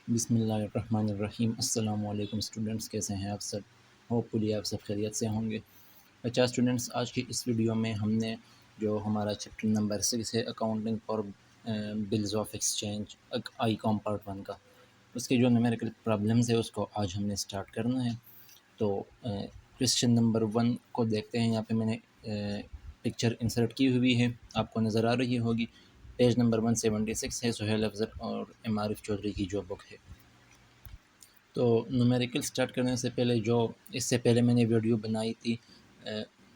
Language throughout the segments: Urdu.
بسم اللہ الرحمن الرحیم۔ السلام علیکم اسٹوڈنٹس، کیسے ہیں آپ سب؟ ہوپ فلی آپ سب خیریت سے ہوں گے۔ اچھا اسٹوڈنٹس، آج کی اس ویڈیو میں ہم نے جو ہمارا چیپٹر نمبر 6 ہے accounting for bills of exchange I com part 1 کا، اس کے جو نیومیریکل پرابلمز ہے اس کو آج ہم نے اسٹارٹ کرنا ہے۔ تو کویسچن نمبر 1 کو دیکھتے ہیں۔ یہاں پہ میں نے پکچر انسرٹ کی ہوئی ہے، آپ کو نظر آ رہی ہوگی۔ پیج نمبر 176 ہے، سہیل افضل اور ایم عارف چودھری کی جو بک ہے۔ تو نومیریکل سٹارٹ کرنے سے پہلے اس سے پہلے میں نے ویڈیو بنائی تھی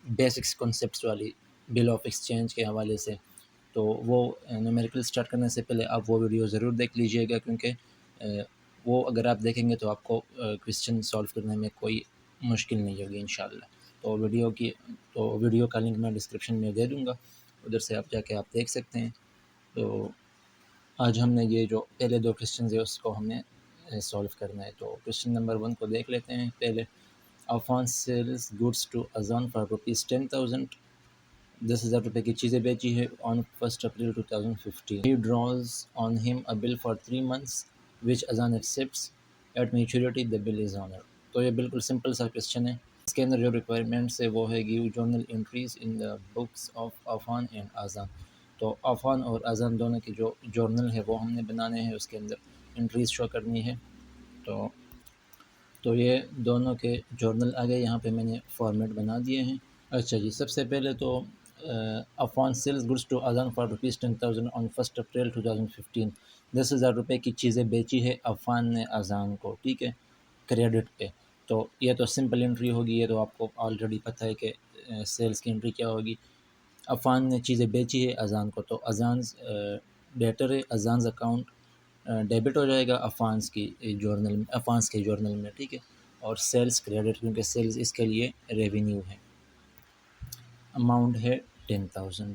بیسکس کنسیپٹس والی بل آف ایکسچینج کے حوالے سے، تو وہ نومیریکل سٹارٹ کرنے سے پہلے آپ وہ ویڈیو ضرور دیکھ لیجئے گا، کیونکہ وہ اگر آپ دیکھیں گے تو آپ کو کویسچن سولو کرنے میں کوئی مشکل نہیں ہوگی انشاءاللہ۔ تو ویڈیو کا لنک میں ڈسکرپشن میں دے دوں گا، ادھر سے آپ جا کے آپ دیکھ سکتے ہیں۔ تو آج ہم نے یہ جو پہلے دو کویسچنز ہیں اس کو ہم نے سولو کرنا ہے۔ تو کویسچن نمبر 1 کو دیکھ لیتے ہیں پہلے۔ عفان سیلز گڈس ٹو اذان فار ₹10,000، 10,000 روپے کی چیزیں بیچی ہے آن 1 April 2015۔ He draws on him a bill for 3 months which Azan accepts. At maturity the bill is honored۔ تو یہ بالکل سمپل سا کویسچن ہے۔ اس کے اندر جو ریکوائرمنٹس ہے وہ ہے give journal entries in the books of Affan and Azan. تو عفان اور اذان دونوں کی جو جورنل ہے وہ ہم نے بنانے ہیں، اس کے اندر انٹریز شو کرنی ہے۔ تو یہ دونوں کے جورنل آگے یہاں پہ میں نے فارمیٹ بنا دیے ہیں۔ اچھا جی، سب سے پہلے تو عفان سیلز گڈس ٹو اذان فار ₹10,000 آن 1 اپریل 2015۔ 10,000 روپے کی چیزیں بیچی ہے عفان نے اذان کو، ٹھیک ہے، کریڈٹ پہ۔ تو یہ تو سمپل انٹری ہوگی، یہ تو آپ کو آلریڈی پتہ ہے کہ سیلز کی انٹری کیا ہوگی۔ عفان نے چیزیں بیچی ہے اذان کو، تو اذان ڈیٹر ہے، اذانز اکاؤنٹ ڈیبٹ ہو جائے گا عفانز کے جورنل میں، ٹھیک ہے، اور سیلز کریڈٹ، کیونکہ سیلز اس کے لیے ریونیو ہے۔ اماؤنٹ ہے 10,000،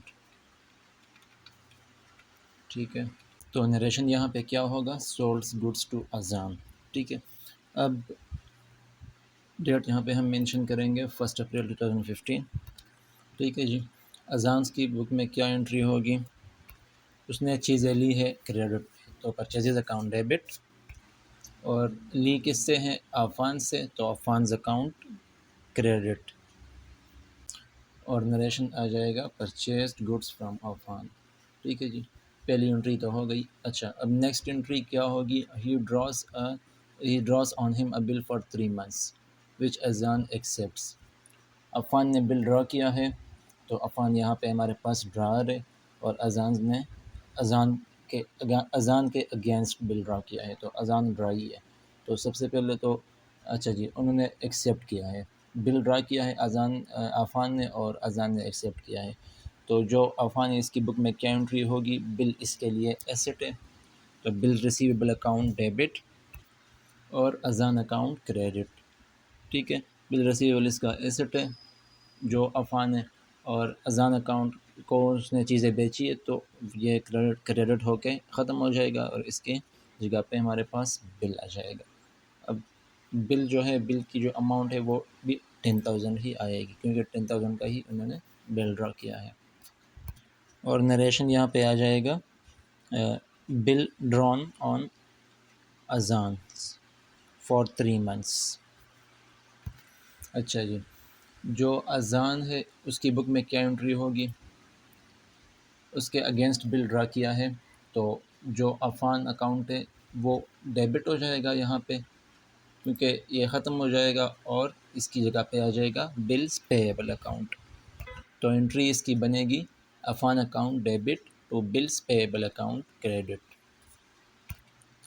ٹھیک ہے۔ تو نریشن یہاں پہ کیا ہوگا؟ سولز گڈس ٹو اذان، ٹھیک ہے۔ اب ڈیٹ یہاں پہ ہم مینشن کریں گے 1 اپریل 2015، ٹھیک ہے جی۔ اذانز کی بک میں کیا انٹری ہوگی؟ اس نے چیزیں لی ہے کریڈٹ پہ، تو پرچیزز اکاؤنٹ ڈیبٹ، اور لی کس سے ہے؟ عفان سے، تو عفانز اکاؤنٹ کریڈٹ، اور نریشن آ جائے گا پرچیزڈ گڈس فرام عفان، ٹھیک ہے جی۔ پہلی انٹری تو ہو گئی۔ اچھا، اب نیکسٹ انٹری کیا ہوگی؟ ہی ڈراز آن ہم اے بل فار 3 months وچ اذان ایکسیپٹس۔ عفان نے بل ڈرا کیا ہے، تو عفان یہاں پہ ہمارے پاس ڈرار ہے، اور اذان کے اگینسٹ بل ڈرا کیا ہے، تو اذان ڈرائی ہے۔ تو سب سے پہلے تو اچھا جی، انہوں نے ایکسیپٹ کیا ہے، بل ڈرا کیا ہے عفان نے، اور اذان نے ایکسیپٹ کیا ہے۔ تو جو عفان اس کی بک میں کیا انٹری ہوگی؟ بل اس کے لیے ایسٹ ہے، تو بل ریسیویبل اکاؤنٹ ڈیبٹ اور اذان اکاؤنٹ کریڈٹ، ٹھیک ہے۔ بل ریسیویبل اس کا ایسٹ ہے جو عفان ہے، اور اذان اکاؤنٹ کو اس نے چیزیں بیچی ہے، تو یہ کریڈٹ ہو کے ختم ہو جائے گا، اور اس کے جگہ پہ ہمارے پاس بل آ جائے گا۔ اب بل جو ہے، بل کی جو اماؤنٹ ہے وہ بھی 10,000 ہی آئے گی، کیونکہ 10,000 کا ہی انہوں نے بل ڈرا کیا ہے۔ اور نریشن یہاں پہ آ جائے گا بل ڈرون آن اذان فار 3 months۔ اچھا جی، جو اذان ہے اس کی بک میں کیا انٹری ہوگی؟ اس کے اگینسٹ بل ڈرا کیا ہے، تو جو عفان اکاؤنٹ ہے وہ ڈیبٹ ہو جائے گا یہاں پہ، کیونکہ یہ ختم ہو جائے گا، اور اس کی جگہ پہ آ جائے گا بلز پیبل اکاؤنٹ۔ تو انٹری اس کی بنے گی عفان account debit to bills payable account credit,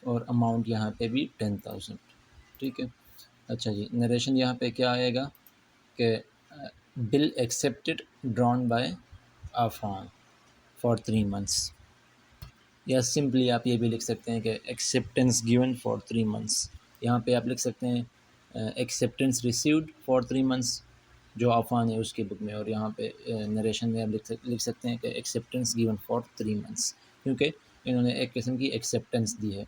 اور اماؤنٹ یہاں پہ بھی 10,000، ٹھیک ہے۔ اچھا جی، نریشن یہاں پہ کیا آئے گا کہ bill accepted drawn by Affan for 3 months، یا سمپلی آپ یہ بھی لکھ سکتے ہیں کہ ایکسیپٹنس گیون فار 3 months۔ یہاں پہ آپ لکھ سکتے ہیں ایکسیپٹنس ریسیوڈ فار 3 months جو عفان ہے اس کی بک میں، اور یہاں پہ نریشن میں آپ لکھ سکتے ہیں کہ ایکسیپٹنس گیون فار 3 months، کیونکہ انہوں نے ایک قسم کی ایکسیپٹنس دی ہے،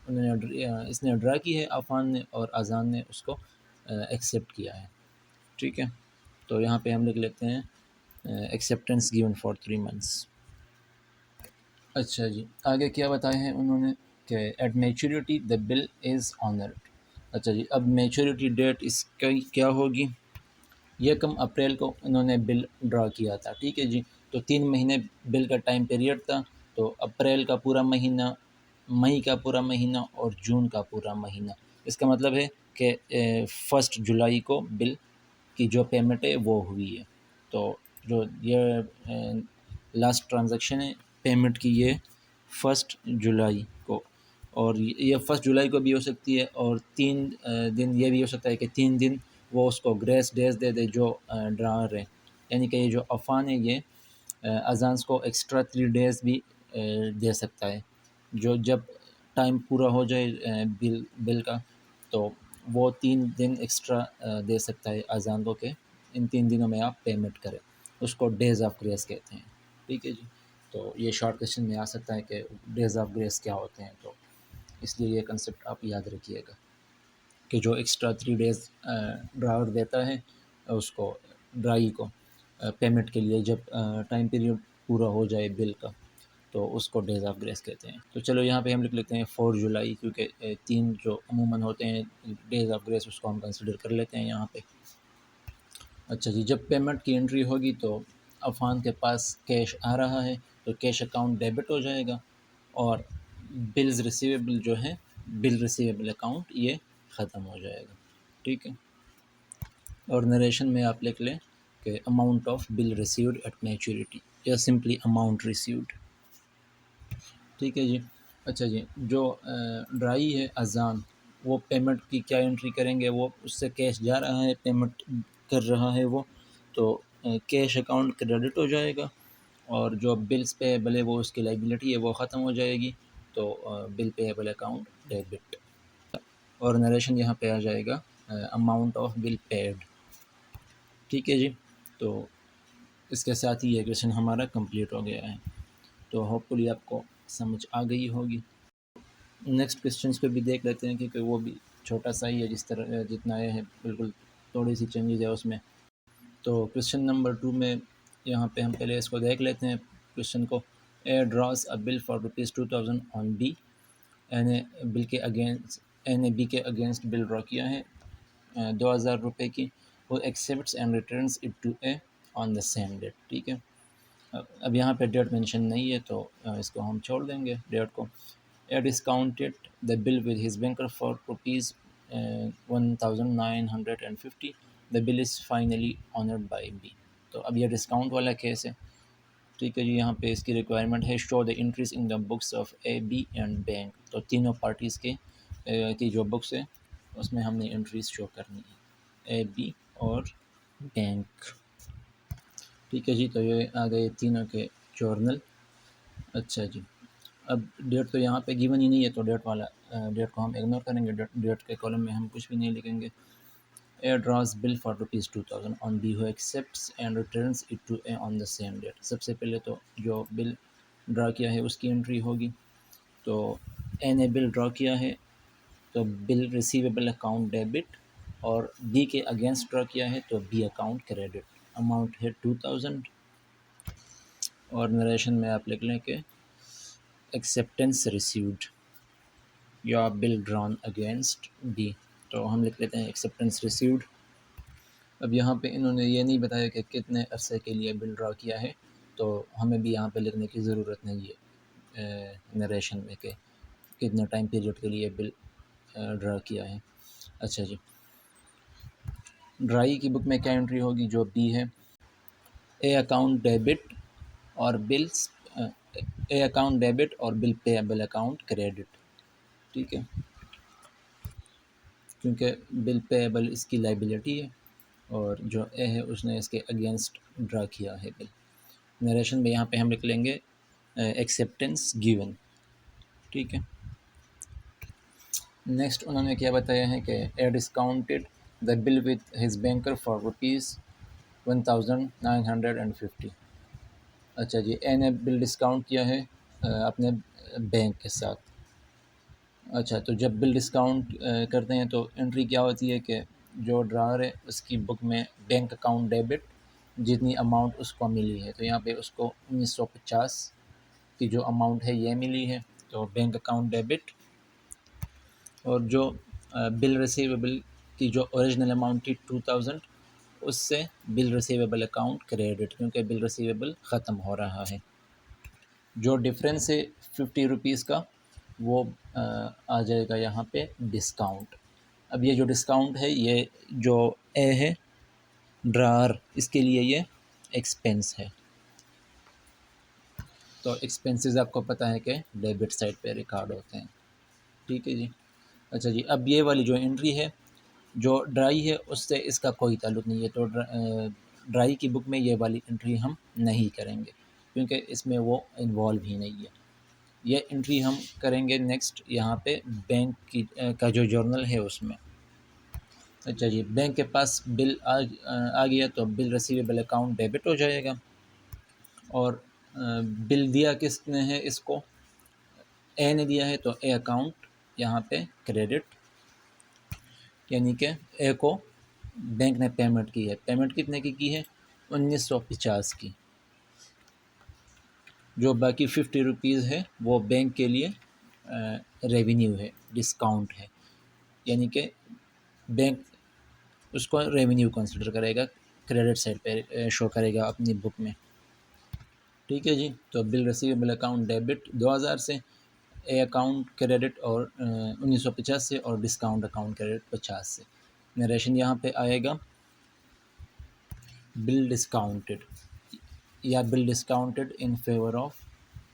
اس نے ڈرا کی ہے عفان نے، اور اذان نے اس کو ایکسیپٹ کیا ہے، ٹھیک ہے۔ تو یہاں پہ ہم لکھ لیتے ہیں ایکسیپٹنس گیون فار 3 months۔ اچھا جی، آگے کیا بتائے ہیں انہوں نے؟ کہ at maturity the bill is honoured. اچھا جی، اب میچورٹی ڈیٹ اس کی کیا ہوگی؟ 1 اپریل کو انہوں نے بل ڈرا کیا تھا، ٹھیک ہے جی. تو 3 مہینے بل کا ٹائم پیریڈ تھا. تو اپریل کا پورا مہینہ، مئی کا پورا مہینہ اور جون کا پورا مہینہ. اس کا مطلب ہے کہ 1 جولائی کو بل کی جو پیمنٹ ہے وہ ہوئی ہے. تو جو یہ لاسٹ ٹرانزیکشن ہے پیمنٹ کی، یہ 1 جولائی کو. اور یہ 1 جولائی کو بھی ہو سکتی ہے، اور 3 دن یہ بھی ہو سکتا ہے کہ 3 دن وہ اس کو گریس ڈیز دے دے جو ڈرائر ہے. یعنی کہ یہ جو افان ہے یہ اذانس کو ایکسٹرا 3 ڈیز بھی دے سکتا ہے. جو جب ٹائم پورا ہو جائے بل کا، تو وہ 3 دن ایکسٹرا دے سکتا ہے اذان کو کہ ان 3 دنوں میں آپ پیمنٹ کریں. اس کو ڈیز آف گریس کہتے ہیں، ٹھیک ہے جی. تو یہ شارٹ کویشچن میں آ سکتا ہے کہ ڈیز آف گریس کیا ہوتے ہیں. تو اس لیے یہ کنسیپٹ آپ یاد رکھیے گا کہ جو ایکسٹرا 3 ڈیز ڈرائیور دیتا ہے اس کو، ڈرائی کو پیمنٹ کے لیے، جب ٹائم پیریڈ پورا ہو جائے بل کا، تو اس کو ڈیز آف گریس کہتے ہیں. تو چلو یہاں پہ ہم لکھ لیتے ہیں 4 جولائی، کیونکہ 3 جو عموماً ہوتے ہیں ڈیز آف گریس اس کو ہم کنسیڈر کر لیتے ہیں یہاں پہ. اچھا جی، جب پیمنٹ کی انٹری ہوگی تو عفان کے پاس کیش آ رہا ہے تو کیش اکاؤنٹ ڈیبٹ ہو جائے گا، اور بلز ریسیویبل جو ہے، بل ریسیویبل اکاؤنٹ یہ ختم ہو جائے گا، ٹھیک ہے. اور نریشن میں آپ لکھ لیں کہ amount of bill received at maturity, یا سمپلی اماؤنٹ ریسیوڈ، ٹھیک ہے جی. اچھا جی، جو ڈرائی ہے اذان، وہ پیمنٹ کی کیا انٹری کریں گے؟ وہ اس سے کیش جا رہا ہے، پیمنٹ کر رہا ہے وہ، تو کیش اکاؤنٹ کریڈٹ ہو جائے گا. اور جو بلز پیبل ہے وہ اس کی لائبلٹی ہے وہ ختم ہو جائے گی، تو بل پیبل اکاؤنٹ ڈیبٹ. اور نریشن یہاں پہ آ جائے گا اماؤنٹ آف بل پیڈ، ٹھیک ہے جی. تو اس کے ساتھ ہی یہ کویشچن ہمارا کمپلیٹ ہو گیا ہے. تو ہوپ فلی آپ کو سمجھ آ گئی ہوگی. نیکسٹ کویشچنس کو بھی دیکھ لیتے ہیں، کیونکہ وہ بھی چھوٹا سا ہی ہے، جس طرح جتنا یہ ہے بالکل تھوڑی سی چینجز ہے اس میں. تو کویشچن نمبر 2 میں یہاں پہ ہم پہلے اس کو دیکھ لیتے ہیں کویشچن کو. A draws a bill for ₹2000 on B. And A B کے اگینسٹ بل ڈرا کیا ہے 2000 روپے کی. وہ accepts and returns it to A on the same date, ٹھیک ہے. اب یہاں پہ ڈیٹ مینشن نہیں ہے تو اس کو ہم چھوڑ دیں گے ڈیٹ کو. A discounted the bill with his banker for ₹1950. The bill is finally honoured by B. تو اب یہ ڈسکاؤنٹ والا کیس ہے، ٹھیک ہے جی. یہاں پہ اس کی ریکوائرمنٹ ہے show the entries in the books of A B and bank. تو تینوں پارٹیز کی جو بکس ہے اس میں ہم نے انٹریز شو کرنی ہے، اے بی اور بینک، ٹھیک ہے جی. تو یہ آ گئے تینوں کے جورنل. اچھا جی، اب ڈیٹ تو یہاں پہ گیون ہی نہیں ہے، تو ڈیٹ کو ہم اگنور کریں گے. ڈیٹ کے کالم میں ہم کچھ بھی نہیں لکھیں گے. A draws bill for ₹2000 on B who accepts and returns it to A on the same date. سب سے پہلے تو جو بل ڈرا کیا ہے اس کی انٹری ہوگی. تو اے نے بل ڈرا کیا ہے تو بل ریسیویبل اکاؤنٹ ڈیبٹ، اور بی کے اگینسٹ ڈرا کیا ہے تو بی اکاؤنٹ کریڈٹ. اماؤنٹ ہے 2000. اور نریشن میں آپ لکھ لیں کہ ایکسیپٹنس ریسیوڈ یا بل ڈران اگینسٹ بی. تو ہم لکھ لیتے ہیں ایکسیپٹنس ریسیوڈ. اب یہاں پہ انہوں نے یہ نہیں بتایا کہ کتنے عرصے کے لیے بل ڈرا کیا ہے، تو ہمیں بھی یہاں پہ لکھنے کی ضرورت نہیں ہے نریشن میں کہ کتنے ٹائم پیریڈ کے لیے بل ڈرا کیا ہے. اچھا جی، ڈرائی کی بک میں کیا انٹری ہوگی؟ جو بی ہے، اے اکاؤنٹ ڈیبٹ اور بلس، اے اکاؤنٹ ڈیبٹ اور بل پیبل اکاؤنٹ کریڈٹ، ٹھیک ہے. کیونکہ بل پیبل اس کی لائبلٹی ہے، اور جو اے ہے اس نے اس کے اگینسٹ ڈرا کیا ہے بل. نریشن میں یہاں پہ ہم لکھ لیں گے ایکسیپٹنس گیون، ٹھیک ہے. نیکسٹ انہوں نے کیا بتایا ہے کہ A discounted the bill with his banker for ₹1950. اچھا جی، اے نے بل ڈسکاؤنٹ کیا ہے اپنے بینک کے ساتھ. اچھا، تو جب بل ڈسکاؤنٹ کرتے ہیں تو انٹری کیا ہوتی ہے کہ جو ڈرائر ہے اس کی بک میں بینک اکاؤنٹ ڈیبٹ جتنی اماؤنٹ اس کو ملی ہے، تو یہاں پہ اس کو 1950 کی جو اماؤنٹ ہے یہ ملی ہے. تو بینک اکاؤنٹ ڈیبٹ، اور جو بل ریسیویبل کی جو اوریجنل اماؤنٹ تھی 2000 اس سے بل ریسیویبل اکاؤنٹ کریڈٹ، کیونکہ بل ریسیویبل ختم ہو رہا ہے۔ جو ڈفرینس ہے 50 روپیز کا وہ آ جائے گا یہاں پہ ڈسکاؤنٹ۔ اب یہ جو ڈسکاؤنٹ ہے یہ جو اے ہے ڈرار، اس کے لیے یہ ایکسپینس ہے، تو ایکسپینسز آپ کو پتہ ہے کہ ڈیبٹ سائڈ پہ ریکارڈ ہوتے ہیں، ٹھیک ہے جی۔ اچھا جی، اب یہ والی جو انٹری ہے جو ڈرائی ہے اس سے اس کا کوئی تعلق نہیں ہے، تو ڈرائی کی بک میں یہ والی انٹری ہم نہیں کریں گے کیونکہ اس میں وہ انوالو ہی نہیں ہے۔ یہ انٹری ہم کریں گے نیکسٹ یہاں پہ بینک کی کا جو جرنل ہے اس میں۔ اچھا جی، بینک کے پاس بل آ گیا تو بل ریسیویبل اکاؤنٹ ڈیبٹ ہو جائے گا، اور بل دیا کس نے ہے اس کو، اے نے دیا ہے تو اے اکاؤنٹ یہاں پہ کریڈٹ، یعنی کہ اے کو بینک نے پیمنٹ کی ہے۔ پیمنٹ کتنے کی ہے؟ 1950 کی۔ جو باقی 50 روپیز ہے وہ بینک کے لیے ریونیو ہے، ڈسکاؤنٹ ہے، یعنی کہ بینک اس کو ریونیو کنسیڈر کرے گا، کریڈٹ سائڈ پہ شو کرے گا اپنی بک میں، ٹھیک ہے جی۔ تو بل ریسیویبل اکاؤنٹ ڈیبٹ 2000 سے، اے اکاؤنٹ کریڈٹ اور 1950 سے، اور ڈسکاؤنٹ اکاؤنٹ کریڈٹ 50 سے۔ نریشن یہاں پہ آئے گا بل ڈسکاؤنٹڈ یا بل ڈسکاؤنٹڈ ان فیور آف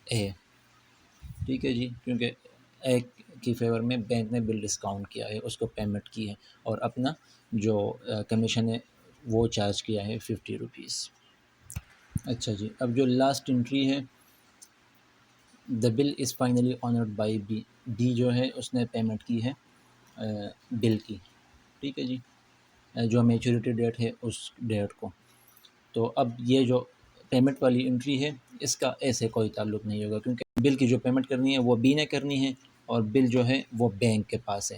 اے، ٹھیک ہے جی، کیونکہ اے کی فیور میں بینک نے بل ڈسکاؤنٹ کیا ہے، اس کو پیمنٹ کی ہے، اور اپنا جو کمیشن ہے وہ چارج کیا ہے 50 روپیز۔ اچھا جی، اب جو لاسٹ انٹری ہے the bill is finally honoured by B, B جو ہے اس نے پیمنٹ کی ہے بل کی، ٹھیک ہے جی، جو میچورٹی ڈیٹ ہے اس ڈیٹ کو۔ تو اب یہ جو پیمنٹ والی انٹری ہے اس کا اے سے کوئی تعلق نہیں ہوگا، کیونکہ بل کی جو پیمنٹ کرنی ہے وہ بی نے کرنی ہے، اور بل جو ہے وہ بینک کے پاس ہے،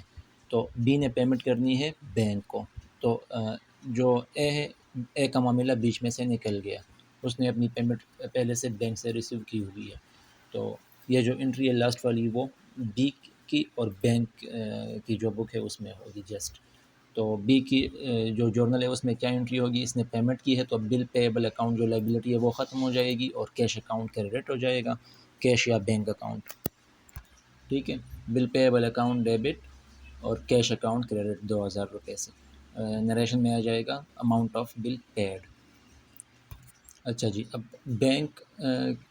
تو بی نے پیمنٹ کرنی ہے بینک کو، تو جو اے ہے، اے کا معاملہ بیچ میں سے نکل گیا، اس نے اپنی پیمنٹ پہلے سے بینک سے ریسیو کی ہوئی ہے، تو یہ جو انٹری ہے لاسٹ والی وہ بی کی اور بینک کی جو بک ہے اس میں ہوگی جسٹ۔ تو بی کی جو جرنل ہے اس میں کیا انٹری ہوگی، اس نے پیمنٹ کی ہے تو بل پیبل اکاؤنٹ جو لائبلٹی ہے وہ ختم ہو جائے گی، اور کیش اکاؤنٹ کریڈٹ ہو جائے گا، کیش یا بینک اکاؤنٹ، ٹھیک ہے۔ بل پیبل اکاؤنٹ ڈیبٹ اور کیش اکاؤنٹ کریڈٹ 2000 روپے سے، نریشن میں آ جائے گا اماؤنٹ آف بل پیڈ۔ اچھا جی، اب بینک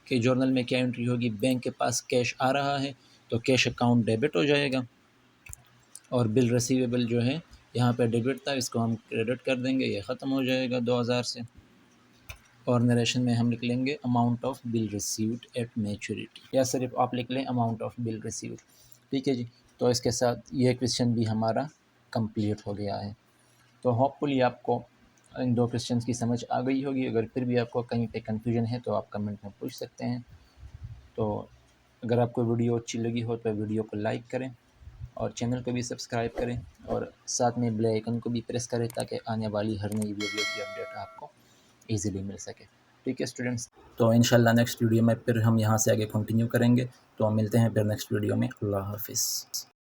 کے جرنل میں کیا انٹری ہوگی، بینک کے پاس کیش آ رہا ہے تو کیش اکاؤنٹ ڈیبٹ ہو جائے گا، اور بل ریسیویبل جو ہے یہاں پہ ڈیبٹ تھا، اس کو ہم کریڈٹ کر دیں گے، یہ ختم ہو جائے گا 2000 سے، اور نریشن میں ہم لکھ لیں گے amount of bill received at maturity, یا صرف آپ لکھ لیں اماؤنٹ آف بل ریسیوڈ، ٹھیک ہے جی۔ تو اس کے ساتھ یہ کویسچن بھی ہمارا کمپلیٹ ہو گیا ہے۔ تو ہوپ فلی آپ کو ان دو کویسچنس کی سمجھ آ گئی ہوگی، اگر پھر بھی آپ کو کہیں پہ کنفیوژن ہے تو آپ کمنٹ میں پوچھ سکتے ہیں۔ تو اگر آپ کو ویڈیو اچھی لگی ہو تو ویڈیو کو لائک کریں، اور چینل کو بھی سبسکرائب کریں، اور ساتھ میں بیل آئیکن کو بھی پریس کریں تاکہ آنے والی ہر نئی ویڈیو کی اپڈیٹ آپ کو ایزیلی مل سکے، ٹھیک ہے اسٹوڈنٹس۔ تو انشاءاللہ نیکسٹ ویڈیو میں پھر ہم یہاں سے آگے کنٹینیو کریں گے، تو ملتے ہیں پھر نیکسٹ ویڈیو میں۔ اللہ حافظ۔